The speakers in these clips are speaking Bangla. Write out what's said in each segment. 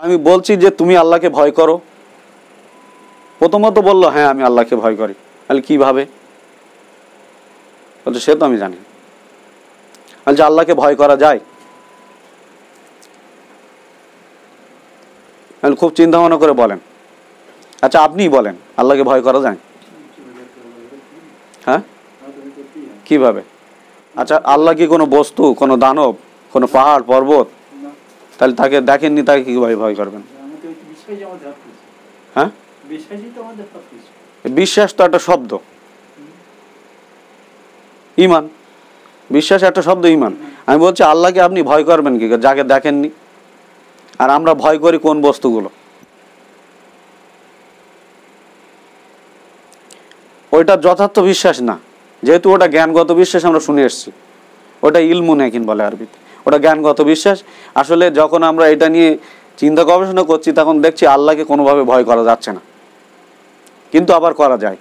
আমি বলছি যে তুমি আল্লাহকে ভয় করো। প্রথমত বললো হ্যাঁ আমি আল্লাহকে ভয় করি। তাহলে কিভাবে? বলছে সে তো আমি জানি। বলছে আল্লাহকে ভয় করা যায়? খুব চিন্তা ভাবনা করে বলেন। আচ্ছা আপনিই বলেন আল্লাহকে ভয় করা যায়? হ্যাঁ কিভাবে? আচ্ছা আল্লাহ কি কোনো বস্তু, কোনো দানব, কোনো পাহাড় পর্বত? তাহলে তাকে দেখেননি, তাকে কিভাবে ভয় করবেন? হ্যাঁ বিশ্বাস তো একটা শব্দ, ইমান। বিশ্বাস একটা শব্দ, ইমান। আমি বলছি আল্লাহকে আপনি ভয় করবেন কি যাকে দেখেননি? আর আমরা ভয় করি কোন বস্তুগুলো? ওইটা যথার্থ বিশ্বাস না, যেহেতু ওটা জ্ঞানগত বিশ্বাস আমরা শুনে এসেছি। ওটা ইলমুন ইয়াকিন বলে আরবিতে, ওটা জ্ঞানগত বিশ্বাস। আসলে যখন আমরা এটা নিয়ে চিন্তা গবেষণা করছি তখন দেখছি আল্লাহকে কোনোভাবে ভয় করা যাচ্ছে না, কিন্তু আবার করা যায়।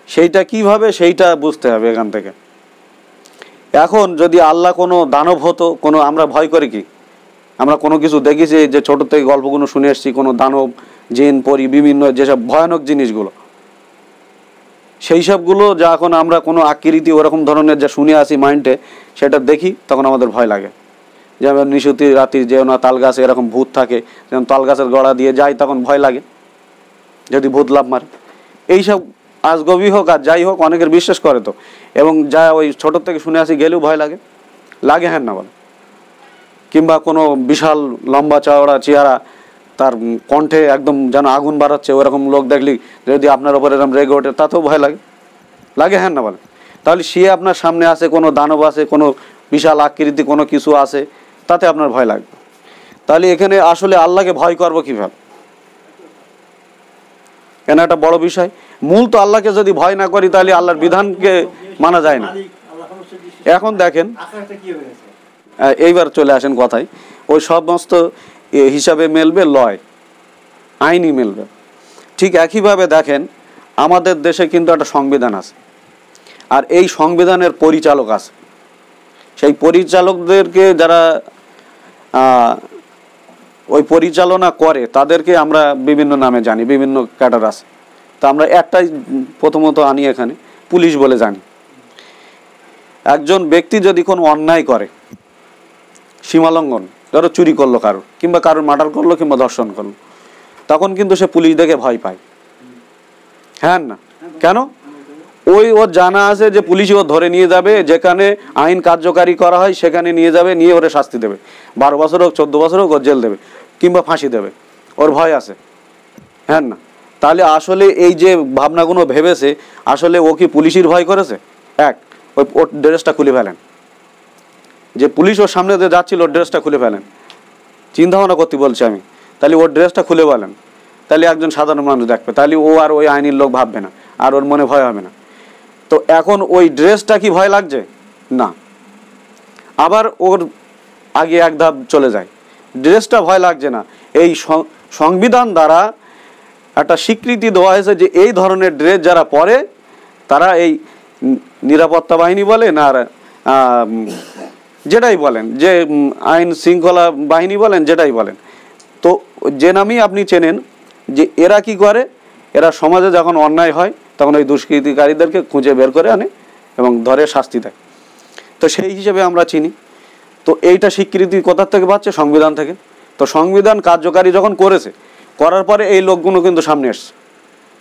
সেইটা কিভাবে সেইটা বুঝতে হবে এখান থেকে। এখন যদি আল্লাহ কোনো দানব হতো, কোনো আমরা ভয় করি কি? আমরা কোনো কিছু দেখেছি যে ছোট থেকে গল্পগুলো শুনে এসেছি, কোনো দানব, জিন, পরি, বিভিন্ন যেসব ভয়ানক জিনিসগুলো, সেই সবগুলো যখন আমরা কোনো আকৃতি ওরকম ধরনের যা শুনে আসি মাইন্ডে, সেটা দেখি তখন আমাদের ভয় লাগে। যেমন নিশুতি রাত্রি যেও না তাল গাছে, এরকম ভূত থাকে, যেমন তাল গাছের গড়া দিয়ে যায় তখন ভয় লাগে যদি ভূত লাভ মারে। এইসব আজগবি হোক আর যাই হোক অনেকের বিশ্বাস করে তো, এবং যা ওই ছোটোর থেকে শুনে আসি গেলেও ভয় লাগে। লাগে হ্যাঁ না বলে? কিংবা কোনো বিশাল লম্বা চওড়া চেহারা, তার কণ্ঠে একদম যেন আগুন বাড়াচ্ছে, ওরকম লোক দেখলি যদি আপনার ওপর এরকম রেগে ওঠে তাতেও ভয় লাগে। লাগে হ্যাঁ না বলে? তাহলে সে আপনার সামনে আসে, কোনো দানব আছে, কোনো বিশাল আকৃতি কোনো কিছু আছে, তাতে আপনার ভয় লাগবে। তাহলে এখানে আসলে আল্লাহকে ভয় করবো কীভাবে? কেন একটা বড় বিষয়। মূল তো আল্লাহকে যদি ভয় না করি তাহলে আল্লাহর বিধানকে মানা যায় না। এখন দেখেন, এইবার চলে আসেন কথায়, ওই সমস্ত হিসাবে মেলবে, লয় আইনই মেলবে। ঠিক একইভাবে দেখেন আমাদের দেশে কিন্তু একটা সংবিধান আছে, আর এই সংবিধানের পরিচালক আছে। সেই পরিচালকদেরকে যারা ওই পরিচালনা করে তাদেরকে আমরা বিভিন্ন নামে জানি, বিভিন্ন ক্যাডার আছে। তা আমরা একটাই প্রথমত আনি এখানে, পুলিশ বলে জানি। একজন ব্যক্তি যদি কোনো অন্যায় করে, সীমালঙ্ঘন, ধরো চুরি করলো কারোর, কিংবা কারোর মার্ডার করলো, কিংবা ধর্ষণ করলো, তখন কিন্তু সে পুলিশ দেখে ভয় পায়, হ্যাঁ না? কেন? ওর জানা আছে যে পুলিশ ও ধরে নিয়ে যাবে, যেখানে আইন কার্যকারী করা হয় সেখানে নিয়ে যাবে, নিয়ে ওরে শাস্তি দেবে। 12 বছর হোক, 14 বছর হোক, ওর জেল দেবে, কিংবা ফাঁসি দেবে। ওর ভয় আছে, হ্যাঁ না? তাহলে আসলে এই যে ভাবনাগুলো ভেবেছে, আসলে ও কি পুলিশের ভয় করেছে? ওর ড্রেসটা খুলে ফেলেন, যে পুলিশ ওর সামনে দিয়ে যাচ্ছিল ওর ড্রেসটা খুলে ফেলেন। চিন্তা ভাবনা করতে বলছি আমি। তাহলে ওর ড্রেসটা খুলে বলেন, তাহলে একজন সাধারণ মানুষ দেখবে, তাহলে ও আর ওই আইনের লোক ভাববে না, আর ওর মনে ভয় হবে না। তো এখন ওই ড্রেসটা কি ভয় লাগছে? না। আবার ওর আগে এক ধাপ চলে যায়, ড্রেসটা ভয় লাগছে না। এই সংবিধান দ্বারা একটা স্বীকৃতি দেওয়া হয়েছে যে এই ধরনের ড্রেস যারা পরে তারা এই নিরাপত্তা বাহিনী বলেন আর যেটাই বলেন, যে আইন শৃঙ্খলা বাহিনী বলেন, যেটাই বলেন, তো যে নামই আপনি চেনেন, যে এরা কি করে, এরা সমাজে যখন অন্যায় হয় তখন ওই দুষ্কৃতিকারীদেরকে খুঁজে বের করে আনে এবং ধরে শাস্তি দেয়। তো সেই হিসেবে আমরা চিনি। তো এইটা স্বীকৃতি কোথার থেকে পাচ্ছে? সংবিধান থেকে। তো সংবিধান কার্যকারী যখন করেছে, করার পরে এই লোকগুলো কিন্তু সামনে এসছে,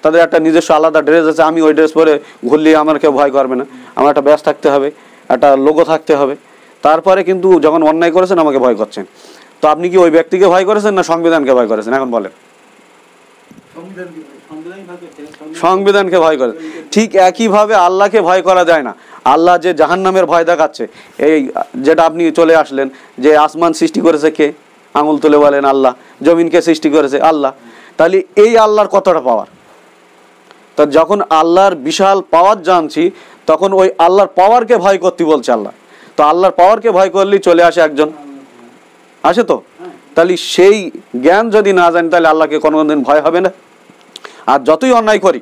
তাদের একটা নিজস্ব আলাদা ড্রেস আছে। আমি ওই ড্রেস পরে ঘুরলে আমার কেউ ভয় করবে না, আমার একটা ব্যাস থাকতে হবে, একটা লোগো থাকতে হবে। তারপরে কিন্তু যখন অন্যায় করেছেন আমাকে ভয় করছেন। তো আপনি কি ওই ব্যক্তিকে ভয় করেছেন না সংবিধানকে ভয় করেছেন? এখন বলেন। সংবিধানকে ভয় করে। ঠিক একইভাবে আল্লাহকে ভয় করা যায় না। আল্লাহ যে জাহান্নামের ভয় দেখাচ্ছে, এই যেটা আপনি চলে আসলেন, যে আসমান সৃষ্টি করেছে কে? আঙুল তুলে বলেন আল্লাহ। জমিনকে সৃষ্টি করেছে আল্লাহ। তাহলে এই আল্লাহর কতটা পাওয়ার? তো যখন আল্লাহর বিশাল পাওয়ার জানছি, তখন ওই আল্লাহর পাওয়ারকে ভয় করতে বলছে আল্লাহ। তো আল্লাহর পাওয়ারকে ভয় করলেই চলে আসে একজন, আসে তো। তাহলে সেই জ্ঞান যদি না জানি, তাহলে আল্লাহকে কোনোদিন ভয় হবে না। আর যতই অন্যায় করি,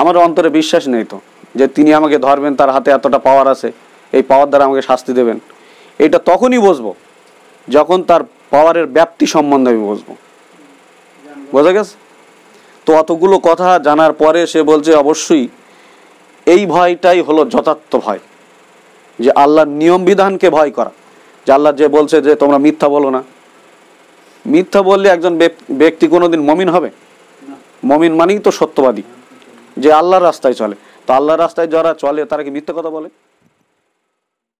আমার অন্তরে বিশ্বাস নেই তো যে তিনি আমাকে ধরবেন, তার হাতে এতটা পাওয়ার আছে, এই পাওয়ার দ্বারা আমাকে শাস্তি দেবেন। এটা তখনই বুঝবো যখন তার পাওয়ারের ব্যাপ্তি সম্বন্ধে আমি বুঝবো। বোঝা গেছে? তো অতগুলো কথা জানার পরে সে বলছে অবশ্যই এই ভয়টাই হলো যথার্থ ভয়, যে আল্লাহর নিয়ম বিধানকে ভয় করা। যে আল্লাহ যে বলছে যে তোমরা মিথ্যা বলো না, মিথ্যা বললে একজন ব্যক্তি কোনোদিন মমিন হবে? মমিন মানেই তো সত্যবাদী, যে আল্লাহর রাস্তায় চলে। তো আল্লাহর রাস্তায় যারা চলে তারা কি মিথ্যা কথা বলে?